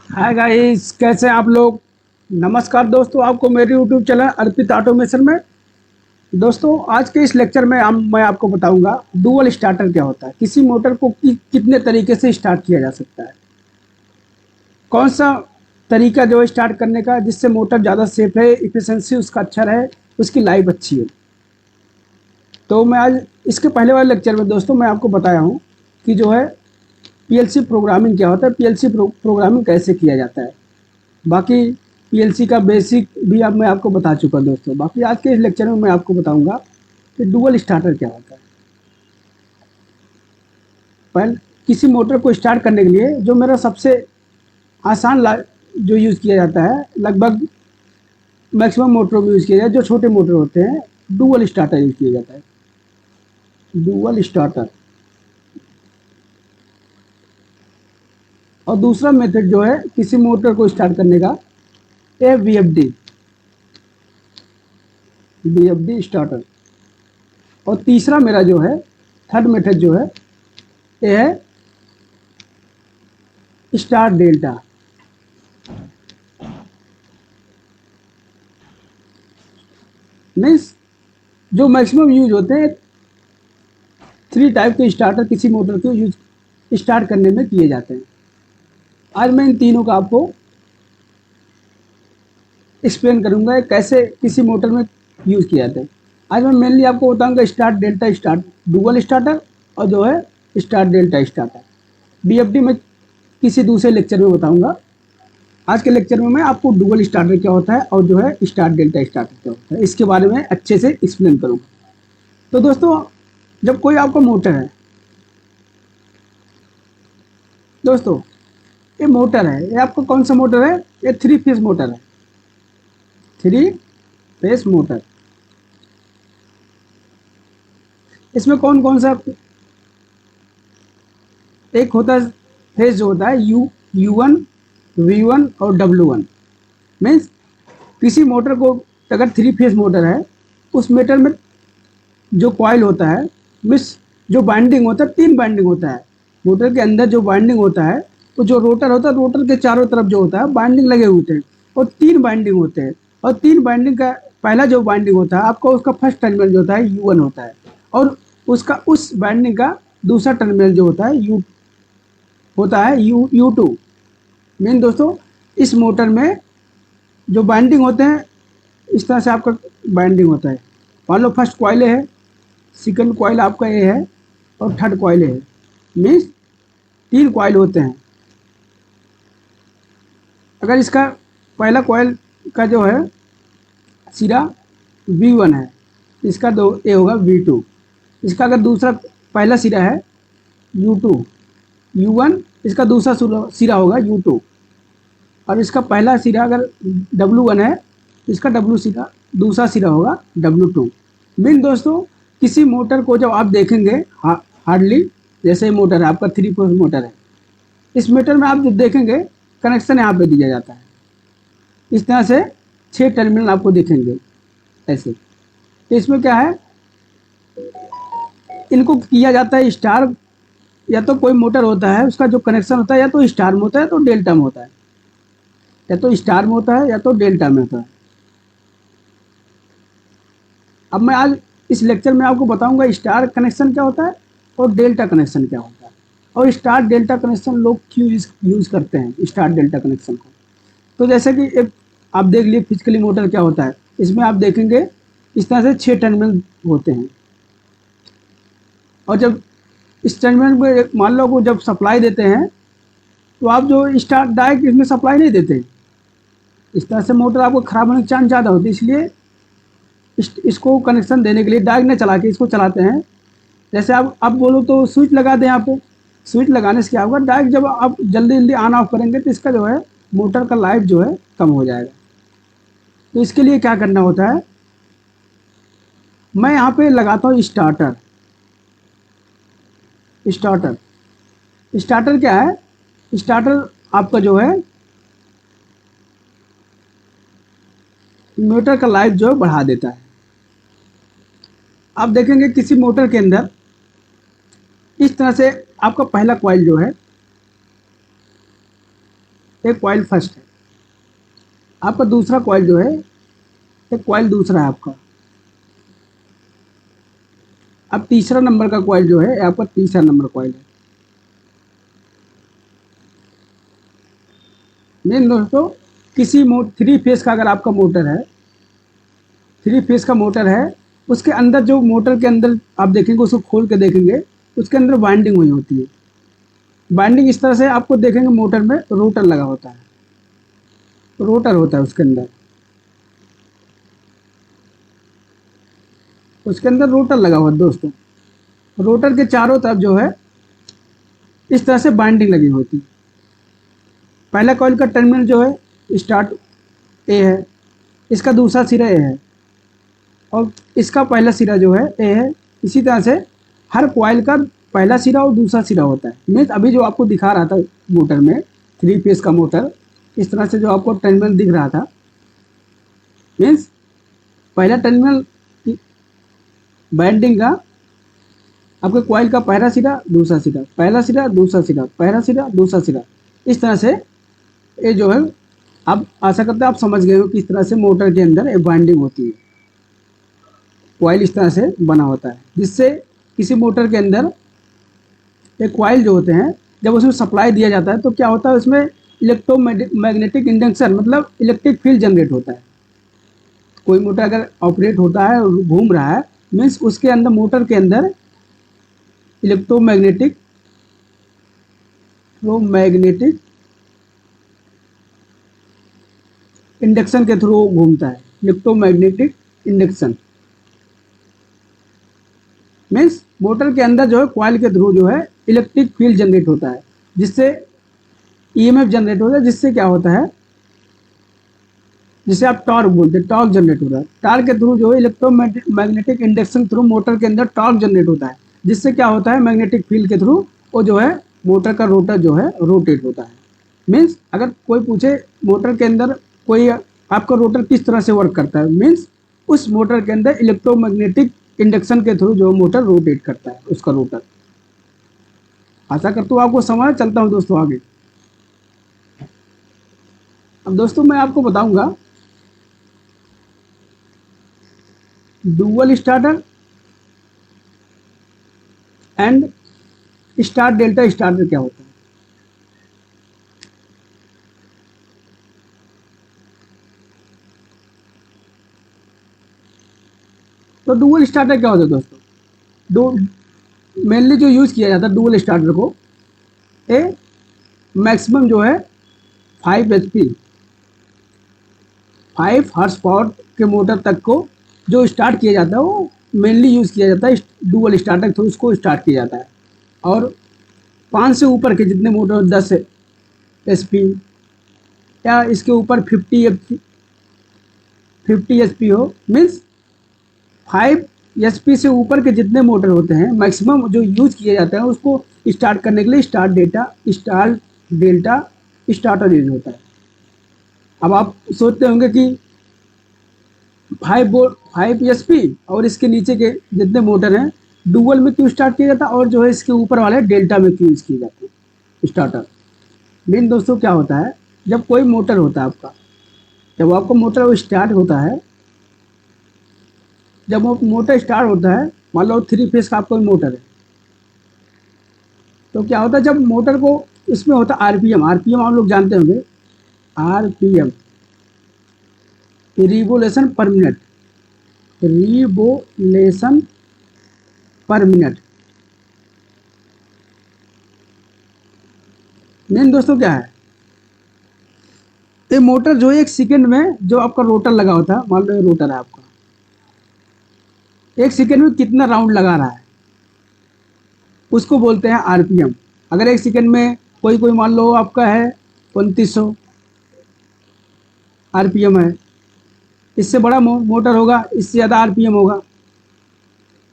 Hi guys, कैसे हैं आप लोग। नमस्कार दोस्तों, आपको मेरे यूट्यूब चैनल अर्पित ऑटोमेशन में। दोस्तों, आज के इस लेक्चर में मैं आपको बताऊंगा डुअल स्टार्टर क्या होता है, किसी मोटर को कितने तरीके से स्टार्ट किया जा सकता है, कौन सा तरीका जो है स्टार्ट करने का जिससे मोटर ज़्यादा सेफ है, इफिशिएंसी उसका अच्छा रहे, उसकी लाइफ अच्छी है। तो मैं आज इसके पहले वाले लेक्चर में दोस्तों मैं आपको बताया हूँ कि जो है पीएलसी प्रोग्रामिंग क्या होता है, पीएलसी प्रोग्रामिंग कैसे किया जाता है। बाकी पीएलसी का बेसिक भी अब मैं आपको बता चुका दोस्तों। बाकी आज के इस लेक्चर में मैं आपको बताऊंगा कि डुअल स्टार्टर क्या होता है। पहले किसी मोटर को स्टार्ट करने के लिए जो मेरा सबसे आसान जो यूज़ किया जाता है, लगभग मैक्सिमम मोटरों में यूज़ किया जाता है, जो छोटे मोटर होते हैं, डुअल स्टार्टर यूज़ किया जाता है। Dual starter. और दूसरा मेथड जो है किसी मोटर को स्टार्ट करने का, ए वीएफडी, वीएफडी स्टार्टर। और तीसरा मेरा जो है थर्ड मेथड जो है ये है स्टार डेल्टा। मीन्स जो मैक्सिमम यूज होते हैं, थ्री टाइप के स्टार्टर किसी मोटर को यूज स्टार्ट करने में किए जाते हैं। आज मैं इन तीनों का आपको एक्सप्लेन करूंगा कैसे किसी मोटर में यूज किया जाता है। आज मैं मेनली आपको बताऊंगा star delta start dual starter और जो है स्टार डेल्टा स्टार्टर। बीएफडी में किसी दूसरे लेक्चर में बताऊंगा। आज के लेक्चर में मैं आपको डुअल स्टार्टर क्या होता है और जो है स्टार डेल्टा स्टार्टर क्या होता है इसके बारे में अच्छे से एक्सप्लेन करूंगा। तो दोस्तों, जब कोई आपका मोटर है, दोस्तों ये मोटर है, ये आपका कौन सा मोटर है, ये थ्री फेज मोटर है। थ्री फेज मोटर, इसमें कौन कौन सा एक होता है फेज जो होता है U1, V1 और W1। मीन्स किसी मोटर को अगर थ्री फेज मोटर है, उस मोटर में जो कॉइल होता है, मीन्स जो बाइंडिंग होता है, तीन बाइंडिंग होता है मोटर के अंदर। जो बाइंडिंग होता है तो जो रोटर होता है, रोटर के चारों तरफ जो होता है बाइंडिंग लगे होते हैं और तीन बाइंडिंग होते हैं। और तीन बाइंडिंग का पहला जो बाइंडिंग होता है आपका, उसका फर्स्ट टर्मिनल जो होता है U1 होता है। और उसका उस बाइंडिंग का दूसरा टर्मिनल जो होता है U2। मेन दोस्तों, इस मोटर में जो बाइंडिंग होते हैं, इस तरह से आपका बाइंडिंग होता है। मान लो फर्स्ट कॉइल है, सेकंड कॉइल आपका ये है और थर्ड कॉइल है। मीन्स तीन कॉइल होते हैं। अगर इसका पहला कॉइल का जो है सिरा V1 है, इसका दो ये होगा V2। इसका अगर दूसरा पहला सिरा है U1, इसका दूसरा सिरा होगा U2। और इसका पहला सिरा अगर W1 है, इसका दूसरा सिरा होगा W2। मीन दोस्तों, किसी मोटर को जब आप देखेंगे, हार्डली जैसे मोटर है आपका थ्री फेज मोटर है, इस मोटर में आप जो देखेंगे कनेक्शन यहाँ पे दिया जाता है। इस तरह से 6 टर्मिनल आपको दिखेंगे ऐसे। तो इसमें क्या है, इनको किया जाता है स्टार। या तो कोई मोटर होता है उसका जो कनेक्शन होता है या तो स्टार में होता है तो डेल्टा में होता है, या तो स्टार में होता है या तो डेल्टा में होता है। अब मैं आज इस लेक्चर में आपको बताऊंगा स्टार कनेक्शन क्या होता है और डेल्टा कनेक्शन क्या होता है, और स्टार डेल्टा कनेक्शन लोग क्यों यूज़ करते हैं स्टार डेल्टा कनेक्शन को। तो जैसे कि एक आप देख लिए फिजिकली मोटर क्या होता है, इसमें आप देखेंगे इस तरह से 6 टर्मिनल होते हैं। और जब इस टर्मिनल में मान लो को जब सप्लाई देते हैं, तो आप जो स्टार डायरेक्ट इसमें सप्लाई नहीं देते। इस तरह से मोटर आपको खराब होने की चांस ज़्यादा होती है, इसलिए इसको कनेक्शन देने के लिए डायरेक्ट नहीं चला के इसको चलाते हैं। जैसे आप बोलो तो स्विच लगा दें यहाँ पे। स्विच लगाने से क्या होगा, डायरेक्ट जब आप जल्दी जल्दी ऑन ऑफ करेंगे तो इसका जो है मोटर का लाइफ जो है कम हो जाएगा। तो इसके लिए क्या करना होता है, मैं यहाँ पे लगाता हूँ स्टार्टर। स्टार्टर स्टार्टर क्या है, स्टार्टर आपका जो है मोटर का लाइफ जो है बढ़ा देता है। आप देखेंगे किसी मोटर के अंदर इस तरह से आपका पहला कॉइल जो है एक कॉइल फर्स्ट है, आपका दूसरा कॉइल जो है, एक कॉइल दूसरा है आपका। अब तीसरा नंबर का कॉइल जो है आपका तीसरा नंबर कॉइल है। मेन दोस्तों, किसी थ्री फेस का अगर आपका मोटर है, थ्री फेस का मोटर है, उसके अंदर जो मोटर के अंदर आप देखेंगे, उसको खोल के देखेंगे, उसके अंदर वाइंडिंग हुई होती है। वाइंडिंग इस तरह से आपको देखेंगे, मोटर में रोटर लगा होता है, रोटर होता है उसके अंदर रोटर लगा हुआ है दोस्तों। रोटर के चारों तरफ जो है इस तरह से बाइंडिंग लगी होती है। पहला कॉइल का टर्मिनल जो है स्टार्ट ए है, इसका दूसरा सिरा ए है, और इसका पहला सिरा जो है ए है। इसी तरह से हर कॉइल का पहला सिरा और दूसरा सिरा होता है। मीन्स अभी जो आपको दिखा रहा था मोटर में, थ्री फेस का मोटर, इस तरह से जो आपको टर्मिनल दिख रहा था, मीन्स पहला टर्मिनल बाइंडिंग का आपके कॉइल का पहला सिरा दूसरा सिरा, पहला सिरा दूसरा सिरा, पहला सिरा दूसरा सिरा, इस तरह से ये जो है, आप आशा करते हैं आप समझ गए हो कि इस तरह से मोटर के अंदर एक बाइंडिंग होती है। कॉइल इस तरह से बना होता है, जिससे किसी मोटर के अंदर एक कॉइल जो होते हैं, जब उसमें सप्लाई दिया जाता है तो क्या होता है, उसमें इलेक्ट्रोमैग्नेटिक इंडक्शन मतलब इलेक्ट्रिक फील्ड जनरेट होता है। कोई मोटर अगर ऑपरेट होता है और घूम रहा है, मीन्स उसके अंदर, मोटर के अंदर इलेक्ट्रोमैग्नेटिक इंडक्शन के थ्रू घूमता है। इलेक्ट्रोमैग्नेटिक इंडक्शन मीन्स मोटर के अंदर जो है कॉइल के थ्रू जो है इलेक्ट्रिक फील्ड जनरेट होता है, जिससे ईएमएफ जनरेट होता है, जिससे क्या होता है, जिसे आप टॉर्क बोलते हैं, टॉर्क जनरेट होता है। टॉर्क के थ्रू जो है इलेक्ट्रोमैग्नेटिक इंडक्शन थ्रू मोटर के अंदर टॉर्क जनरेट होता है, जिससे क्या होता है, मैग्नेटिक फील्ड के थ्रू वो जो है मोटर का रोटर जो है रोटेट होता है। मीन्स अगर कोई पूछे मोटर के अंदर कोई आपका रोटर किस तरह से वर्क करता है, मीन्स उस मोटर के अंदर इलेक्ट्रोमैग्नेटिक इंडक्शन के थ्रू जो मोटर रोटेट करता है, उसका रोटर। आशा करता हूँ आपको समझ। चलता हूँ दोस्तों आगे। अब दोस्तों मैं आपको बताऊंगा dual starter and star delta starter क्या होता है। तो डुअल स्टार्टर क्या होता है दोस्तों, दो मेनली जो यूज़ किया जाता है डुअल स्टार्टर को, ए मैक्सिमम जो है 5 HP 5 हॉर्स पावर के मोटर तक को जो स्टार्ट किया जाता है, वो मेनली यूज़ किया जाता है डुअल स्टार्टर थ्रू उसको स्टार्ट किया जाता है। और 5 से ऊपर के जितने मोटर, 10 HP या इसके ऊपर 50 HP हो, मीन्स 5 HP से ऊपर के जितने मोटर होते हैं मैक्सिमम जो यूज़ किए जाते हैं, उसको स्टार्ट करने के लिए स्टार डेल्टा स्टार्टर यूज होता है। अब आप सोचते होंगे कि 5 HP और इसके नीचे के जितने मोटर हैं डुअल में क्यों स्टार्ट किया जाता है, और जो है इसके ऊपर वाले डेल्टा में क्यों यूज किए जाते हैं स्टार्टर। मेन दोस्तों क्या होता है, जब कोई मोटर होता है आपका, जब आपका मोटर वो स्टार्ट होता है, जब वो मोटर स्टार्ट होता है, मान लो 3 फेस का आपका मोटर है, तो क्या होता है, जब मोटर को, इसमें होता है आरपीएम आप लोग जानते होंगे, RPM revolution per minute, revolution per minute. Main दोस्तों क्या है, ये मोटर जो है 1 सेकेंड में, जो आपका रोटर लगा होता है, मान लो ये रोटर है आपका, 1 सेकेंड में कितना राउंड लगा रहा है उसको बोलते हैं आरपीएम। अगर 1 सेकेंड में कोई मान लो आपका है 2900 आरपीएम है, इससे बड़ा मोटर होगा, इससे ज़्यादा आरपीएम होगा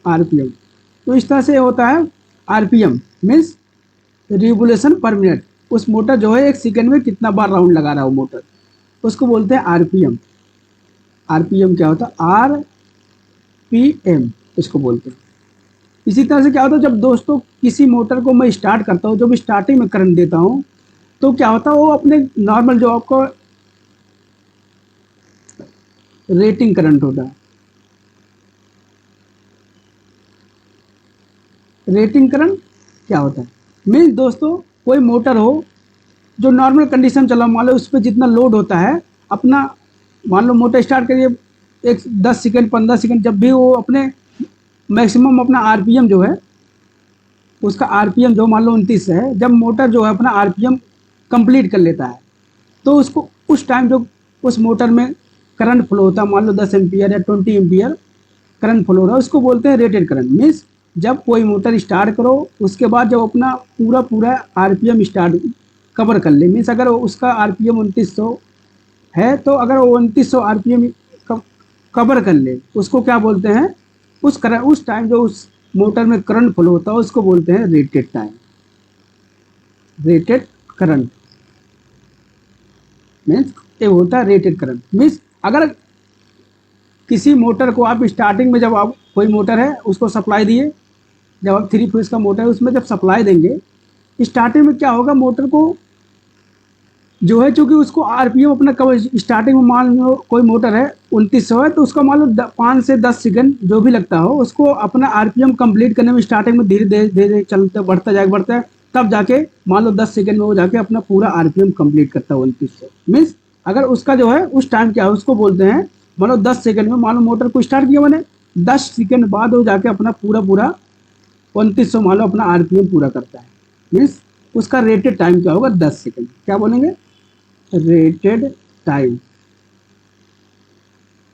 आरपीएम। तो इस तरह से होता है RPM means revolution per minute. उस मोटर जो है 1 सेकेंड में कितना बार राउंड लगा रहा है वो मोटर, उसको बोलते हैं आरपीएम। आरपीएम क्या होता है, आरपीएम इसको बोलते हैं। इसी तरह से क्या होता है, जब दोस्तों किसी मोटर को मैं स्टार्ट करता हूँ, जब स्टार्टिंग में करंट देता हूँ, तो क्या होता है, वो अपने नॉर्मल जो आपको रेटिंग करंट होता है, रेटिंग करंट क्या होता है, मीन्स दोस्तों कोई मोटर हो जो नॉर्मल कंडीशन चला, मान लो उस पर जितना लोड होता है अपना, मान लो मोटर स्टार्ट करिए, एक 10 सेकंड 15 सेकंड, जब भी वो अपने मैक्सिमम अपना आरपीएम जो है, उसका आरपीएम जो मान लो 29 है, जब मोटर जो है अपना आरपीएम कंप्लीट कर लेता है, तो उसको उस टाइम जो उस मोटर में करंट फ्लो होता है, मान लो 10 एम्पियर या 20 एम्पियर करंट फ्लो हो रहा है, उसको बोलते हैं रेटेड करंट। मीन्स जब कोई मोटर स्टार्ट करो, उसके बाद जब अपना पूरा पूरा आरपीएम स्टार्ट कवर कर ले, मीन्स अगर उसका आरपीएम 2900 है, तो अगर वो 2900 आरपीएम कवर कर ले, उसको क्या बोलते हैं, उस टाइम जो उस मोटर में करंट फ्लो होता है उसको बोलते हैं rated time, rated current. Means ये होता है रेटेड करंट। मीन्स अगर किसी मोटर को आप स्टार्टिंग में, जब आप कोई मोटर है उसको सप्लाई दिए, जब आप 3 फेज का मोटर है उसमें जब सप्लाई देंगे, स्टार्टिंग में क्या होगा, मोटर को जो है, चूंकि उसको आरपीएम अपना कवर, स्टार्टिंग में मान लो कोई मोटर है 2900 है, तो उसका मान लो 5 से 10 सेकंड जो भी लगता हो, उसको अपना आरपीएम कंप्लीट करने में स्टार्टिंग में धीरे धीरे धीरे चलते बढ़ता है, तब जाके मान लो 10 सेकंड में वो जाके अपना पूरा आरपीएम कंप्लीट करता है 2900। मीन्स अगर उसका जो है उस टाइम क्या है, उसको बोलते हैं, मान लो 10 सेकंड में, मान लो मोटर को स्टार्ट किया मैंने, 10 सेकंड बाद वो जाके अपना पूरा पूरा 2900 मान लो अपना आरपीएम पूरा करता है। मीन्स उसका रेटेड टाइम क्या होगा, 10 सेकंड। क्या बोलेंगे, रेटेड टाइम।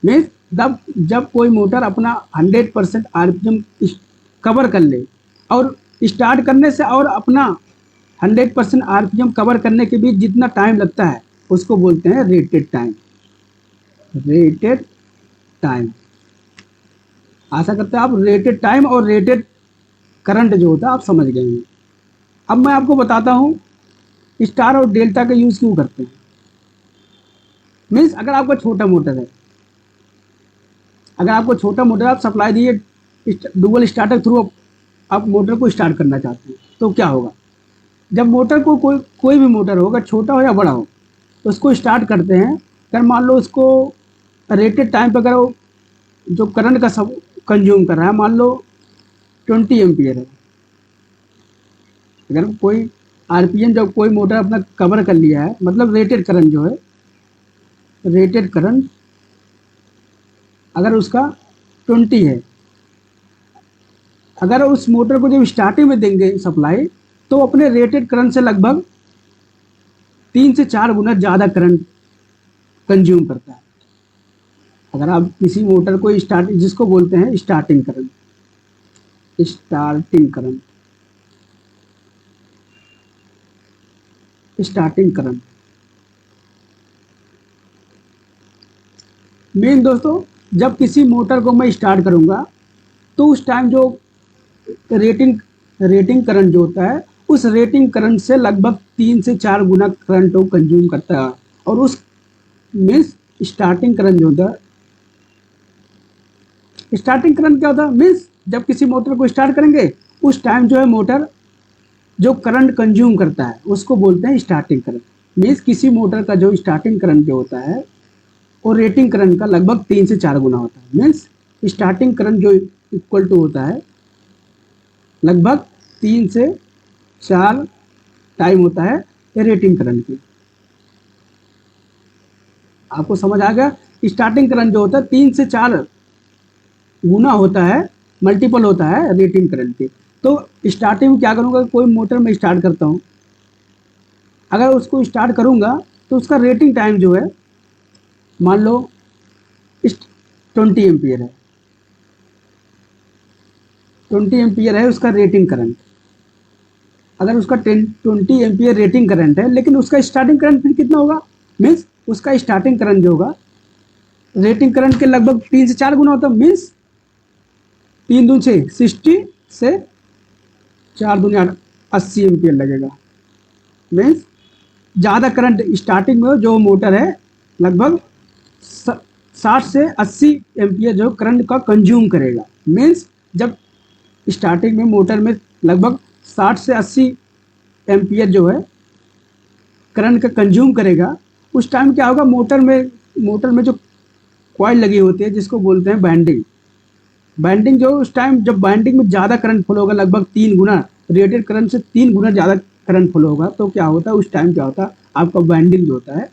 मीन्स जब कोई मोटर अपना 100% आरपीएम कवर कर ले, और स्टार्ट करने से और अपना 100% आरपीएम कवर करने के बीच जितना टाइम लगता है, उसको बोलते हैं रेटेड टाइम, रेटेड टाइम। आशा करते हैं आप रेटेड टाइम और रेटेड करंट जो होता है आप समझ गए हैं। अब मैं आपको बताता हूँ स्टार और डेल्टा का यूज़ क्यों करते हैं। मीन्स अगर आपका छोटा मोटर है, अगर आपको छोटा मोटर आप सप्लाई दिए, डुअल स्टार्टर थ्रू आप मोटर को स्टार्ट करना चाहते हैं, तो क्या होगा, जब मोटर को कोई भी मोटर हो, अगर छोटा हो या बड़ा हो, तो उसको स्टार्ट करते हैं। अगर मान लो उसको रेटेड टाइम पर अगर वो जो करंट का सब कंज्यूम कर रहा है, मान लो 20 एम्पियर है, अगर कोई आरपीएम जब कोई मोटर अपना कवर कर लिया है, मतलब रेटेड करंट जो है, रेटेड करंट अगर उसका 20 है, अगर उस मोटर को जब स्टार्टिंग में देंगे सप्लाई, तो अपने रेटेड करंट से लगभग 3 से 4 गुना ज़्यादा करंट कंज्यूम करता है। अगर आप किसी मोटर को जिसको बोलते हैं starting current, starting current, starting current. Main दोस्तों, जब किसी मोटर को मैं स्टार्ट करूंगा, तो उस टाइम जो रेटिंग करंट जो होता है, उस रेटिंग करंट से लगभग 3 से 4 गुना करंट वो कंज्यूम करता है। और उस मीन्स स्टार्टिंग करंट जो होता है, स्टार्टिंग करंट क्या होता है, मीन्स जब किसी मोटर को स्टार्ट करेंगे, उस टाइम जो है मोटर जो करंट कंज्यूम करता है उसको बोलते हैं स्टार्टिंग करंट। मीन्स किसी मोटर का जो स्टार्टिंग करंट जो होता है, और रेटिंग करंट का लगभग 3 से 4 गुना होता है। मीन्स स्टार्टिंग करंट जो इक्वल टू होता है लगभग 3 से 4 टाइम होता है रेटिंग करंट की। आपको समझ आ गया, स्टार्टिंग करंट जो होता है 3 से 4 गुना होता है, मल्टीपल होता है रेटिंग करंट के। तो स्टार्टिंग में क्या करूँगा, कोई मोटर में स्टार्ट करता हूँ, अगर उसको स्टार्ट करूँगा तो उसका रेटिंग टाइम जो है, मान लो 20 एम्पियर है, 20 एम्पियर है उसका रेटिंग करंट। अगर उसका 20 एम्पियर रेटिंग करंट है, लेकिन उसका स्टार्टिंग करंट फिर कितना होगा, मीन्स उसका स्टार्टिंग करंट जो होगा रेटिंग करंट के लगभग 3 से 4 गुना होता है। मीन्स 3 दूनी 6, 60 से 4 दूनी 80 एम्पियर लगेगा। मीन्स ज़्यादा करंट स्टार्टिंग में जो मोटर है लगभग 60 से 80 एम्पियर जो करंट का कंज्यूम करेगा। मीन्स जब स्टार्टिंग में मोटर में लगभग 60 से 80 एम्पियर जो है करंट का कंज्यूम करेगा, उस टाइम क्या होगा, मोटर में जो कॉइल लगी होती है जिसको बोलते हैं बैंडिंग। बैंडिंग जो उस टाइम जब बैंडिंग में ज़्यादा करंट फ्लो होगा, लगभग 3 गुना, रेटेड करंट से 3 गुना ज़्यादा करंट फ्लो होगा, तो क्या होता है उस टाइम, क्या होता है आपका बैंडिंग जो होता है,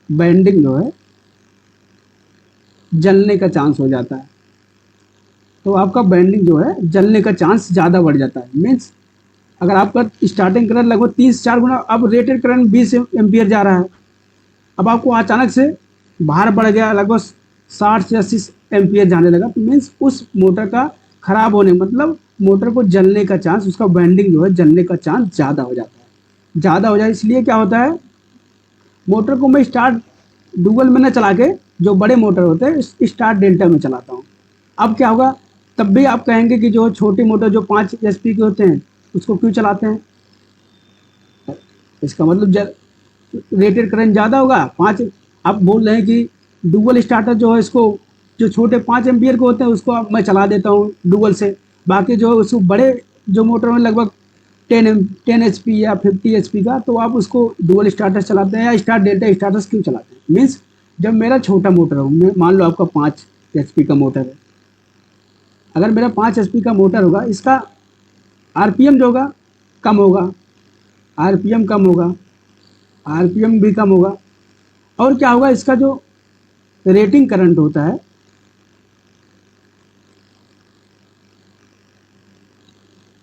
बैंडिंग जो है जलने का चांस हो जाता है। तो आपका बैंडिंग जो है जलने का चांस ज़्यादा बढ़ जाता है। मीन्स अगर आपका स्टार्टिंग करंट लगभग 3 से 4 गुना, अब रेटेड करंट 20 एम्पियर जा रहा है, अब आपको अचानक से भार बढ़ गया, लगभग 60 से 80 एम्पियर जाने लगा, तो मीन्स उस मोटर का खराब होने, मतलब मोटर को जलने का चांस, उसका बैंडिंग जो है जलने का चांस ज़्यादा हो जाता है। ज़्यादा हो जाए इसलिए क्या होता है, मोटर को मैं स्टार्ट डुअल में न चला के, जो बड़े मोटर होते हैं स्टार्ट डेल्टा में चलाता हूँ। अब क्या होगा, तब भी आप कहेंगे कि जो छोटी मोटर जो 5 HP के होते हैं उसको क्यों चलाते हैं, इसका मतलब रेटेड करंट ज़्यादा होगा। 5, आप बोल रहे हैं कि डुअल स्टार्टर जो है इसको, जो छोटे 5 एम्पियर के होते हैं उसको मैं चला देता हूँ डुअल से, बाकी जो उसको बड़े जो मोटर में लगभग 10 HP या 50 HP का, तो आप उसको डुअल स्टार्टर चलाते हैं या स्टार्ट डेल्टा स्टार्टर्स क्यों चलाते हैं। मीन्स जब मेरा छोटा मोटर हो, मान लो आपका 5 HP का मोटर है, अगर मेरा 5 HP का मोटर होगा, इसका RPM जो होगा कम होगा, RPM कम होगा, RPM भी कम होगा, और क्या होगा, इसका जो रेटिंग करंट होता है,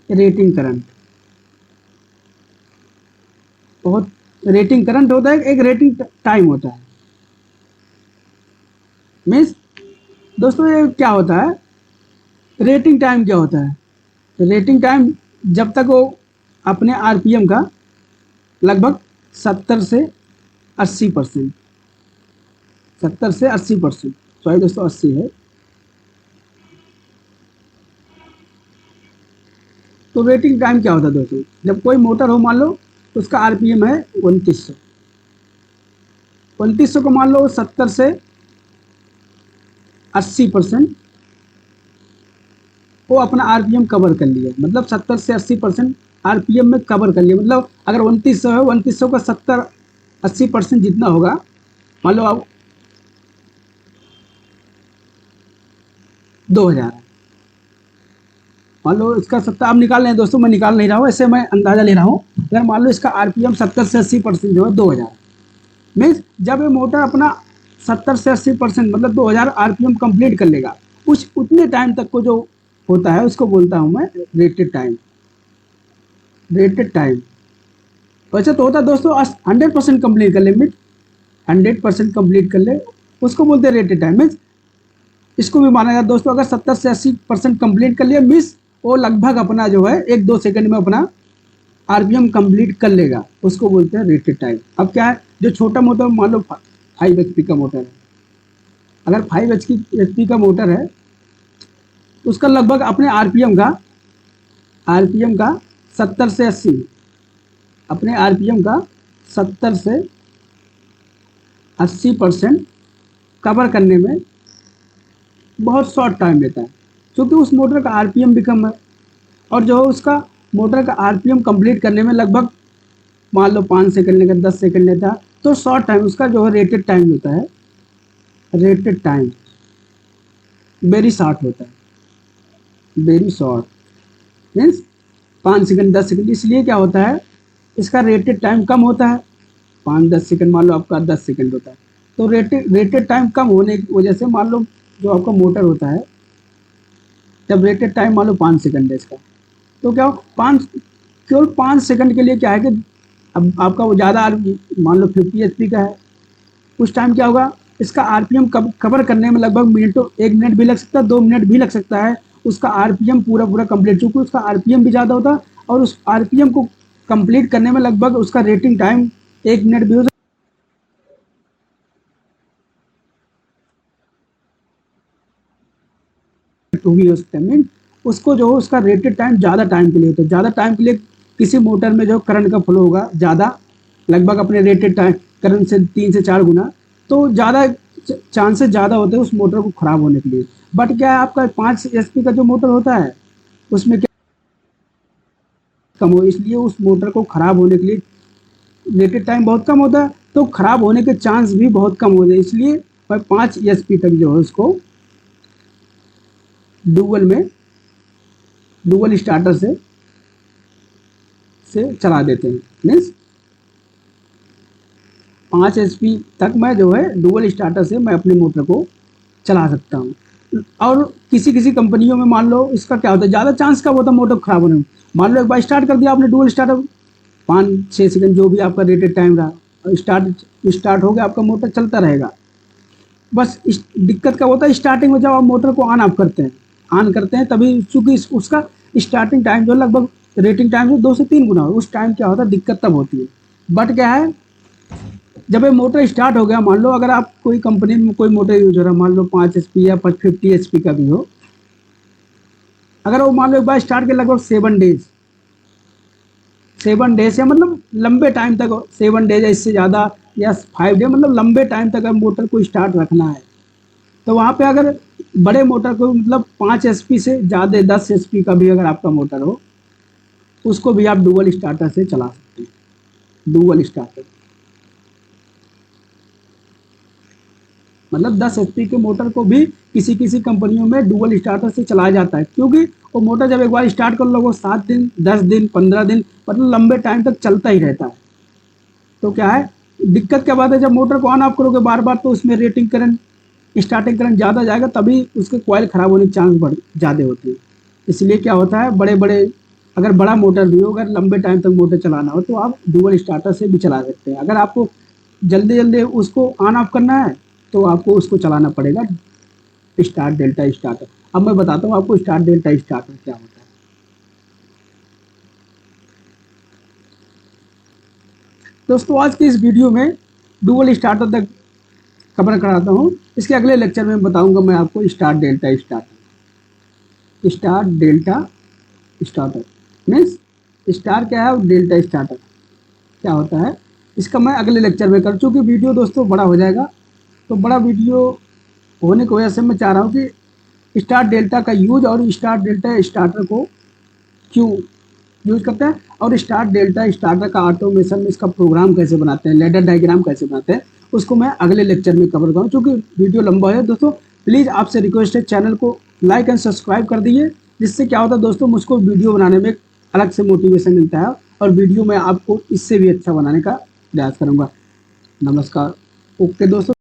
रेटिंग करंट बहुत, रेटिंग करंट होता है, एक रेटिंग टाइम होता है। मीन्स दोस्तों ये क्या होता है, रेटिंग टाइम क्या होता है, रेटिंग टाइम जब तक वो अपने RPM का लगभग 70 से 80%, 70 से 80%, सॉरी दोस्तों 80 है, तो रेटिंग टाइम क्या होता है दोस्तों, जब कोई मोटर हो, मान लो उसका RPM है 2900, 2900 को मान लो 70 से 80% वो अपना RPM कवर कर लिया, मतलब 70 से 80% RPM में कवर कर लिया, मतलब अगर 2900 है, 2900 का 70-80% जितना होगा, मान लो आप 2000 है, मान लो इसका 70, आप निकाल रहे हैं दोस्तों, मैं निकाल नहीं रहा हूँ, ऐसे मैं अंदाजा ले रहा हूँ। अगर मान लो इसका RPM 70 से 80% जो है 2000, मीन्स जब ये मोटर अपना 70 से 80% मतलब 2000 RPM कंप्लीट कर लेगा, उस उतने टाइम तक को जो होता है उसको बोलता हूँ मैं रेटेड टाइम। रेटेड टाइम वैसे तो होता है दोस्तों 100% कंप्लीट कर ले, मीट 100% कंप्लीट कर ले, उसको बोलते हैं रेटेड टाइम। मीन्स इसको भी माना जाता है दोस्तों, अगर 70 से 80% कंप्लीट कर लिया, मीन्स वो लगभग अपना जो है 1-2 सेकंड में अपना RPM कंप्लीट कर लेगा, उसको बोलते हैं रेटेड टाइम। अब क्या है, जो छोटा मोटर मान लो 5 HP का मोटर है, अगर 5 HP का मोटर है, उसका लगभग अपने RPM का 70 से 80, अपने RPM का 70 से 80% कवर करने में बहुत शॉर्ट टाइम लेता है, क्योंकि उस मोटर का RPM भी कम है, और जो है उसका मोटर का RPM कंप्लीट करने में लगभग मान लो 5 सेकंड लेकर 10 सेकंड लेता है, तो शॉर्ट टाइम उसका जो है रेटेड टाइम होता है, रेटेड टाइम वेरी शॉर्ट होता है, very short, means 5 second 10 second, इसलिए क्या होता है इसका रेटेड टाइम कम होता है। 5-10 सेकंड, मान लो आपका 10 सेकंड होता है, तो रेटेड टाइम कम होने की वजह से, मान लो जो आपका मोटर होता है, जब रेटेड टाइम मान लो 5 सेकंड है इसका, तो क्या हो, केवल 5 सेकंड के लिए क्या है कि अब आपका वो ज़्यादा, मान लो 50 HP का है, उस टाइम क्या होगा, इसका RPM कवर करने में लगभग 1 मिनट भी लग सकता है, 2 मिनट भी लग सकता है, उसका RPM पूरा कंप्लीट, चूँकि उसका RPM भी ज़्यादा होता है, और उस RPM को कंप्लीट करने में लगभग उसका रेटिंग टाइम 1 मिनट भी हो सकता है, 2 भी हो सकता है। मीन उसको जो उसका रेटेड टाइम ज़्यादा टाइम के लिए होता है, ज़्यादा टाइम के लिए किसी मोटर में जो करंट का फ्लो होगा ज़्यादा, लगभग अपने रेटेड टाइम करंट से 3 से 4 गुना, तो ज़्यादा चांसेस ज़्यादा होते हैं उस मोटर को ख़राब होने के लिए। बट क्या है, आपका 5 HP का जो मोटर होता है उसमें क्या कम हो, इसलिए उस मोटर को ख़राब होने के लिए रेटेड टाइम बहुत कम होता है तो ख़राब होने के चांस भी बहुत कम होते हैं। इसलिए मैं 5 एचपी तक जो है उसको डुअल स्टार्टर से चला देते हैं। मीन्स 5 एचपी तक मैं जो है डुअल स्टार्टर से मैं अपनी मोटर को चला सकता हूँ। और किसी किसी कंपनियों में मान लो इसका क्या होता है, ज़्यादा चांस कब होता है मोटर खराब होने में। मान लो एक बार स्टार्ट कर दिया आपने डुअल स्टार्टर, 5-6 सेकंड जो भी आपका रेटेड टाइम रहा, स्टार्ट हो गया, आपका मोटर चलता रहेगा। बस दिक्कत क्या होता है स्टार्टिंग में, जब आप मोटर को ऑन करते हैं तभी, चूंकि उसका स्टार्टिंग टाइम जो लगभग रेटिंग टाइम से 2 से 3 गुना हो, उस टाइम क्या होता है दिक्कत तब होती है। बट क्या है, जब ये मोटर स्टार्ट हो गया, मान लो अगर आप कोई कंपनी में कोई मोटर यूज हो रहा है, मान लो 5 एचपी या 50 एचपी का भी हो, अगर वो मान लो एक बार स्टार्ट के लगभग 7 डेज या मतलब लंबे टाइम तक, 7 डेज या इससे ज़्यादा या 5 डे, मतलब लंबे टाइम तक अगर मोटर को स्टार्ट रखना है तो वहाँ पे अगर बड़े मोटर को मतलब 5 एचपी से ज़्यादा 10 एचपी का भी अगर आपका मोटर हो, उसको भी आप डुअल स्टार्टर से चला सकते हैं। डुअल स्टार्टर मतलब 10 एचपी के मोटर को भी किसी किसी कंपनियों में डुअल स्टार्टर से चलाया जाता है, क्योंकि वो मोटर जब एक बार स्टार्ट कर लो वो 7 दिन 10 दिन 15 दिन मतलब लंबे टाइम तक चलता ही रहता है। तो क्या है, दिक्कत क्या बात है, जब मोटर को ऑन ऑफ करोगे बार बार तो उसमें स्टार्टिंग करंट ज़्यादा जाएगा, तभी उसके कॉइल ख़राब होने के चांस ज़्यादा होते हैं। इसलिए क्या होता है, बड़े बड़े अगर बड़ा मोटर भी हो, अगर लंबे टाइम तक मोटर चलाना हो तो आप डुअल स्टार्टर से भी चला सकते हैं। अगर आपको जल्दी जल्दी उसको ऑन ऑफ करना है तो आपको उसको चलाना पड़ेगा स्टार्ट डेल्टा स्टार्टर। अब मैं बताता हूँ आपको स्टार्ट डेल्टा स्टार्टर क्या होता है। दोस्तों आज की इस वीडियो में डुअल स्टार्टर तक कवर कराता हूँ। इसके अगले लेक्चर में बताऊंगा मैं आपको start delta starter means star क्या है और डेल्टा स्टार्टर क्या होता है, इसका मैं अगले लेक्चर में कर, चूँकि वीडियो दोस्तों बड़ा हो जाएगा, तो बड़ा वीडियो होने की वजह से मैं चाह रहा हूँ कि स्टार डेल्टा का यूज और स्टार डेल्टा स्टार्टर को क्यों यूज करते हैं और स्टार डेल्टा स्टार्टर का ऑटोमेशन में इसका प्रोग्राम कैसे बनाते हैं, लेडर डायग्राम कैसे बनाते हैं, उसको मैं अगले लेक्चर में कवर करूँ। क्योंकि वीडियो लंबा है दोस्तों, प्लीज़ आपसे रिक्वेस्ट है चैनल को लाइक एंड सब्सक्राइब कर दीजिए, जिससे क्या होता है दोस्तों मुझको वीडियो बनाने में अलग से मोटिवेशन मिलता है और वीडियो मैं आपको इससे भी अच्छा बनाने का प्रयास करूँगा। नमस्कार, ओके दोस्तों।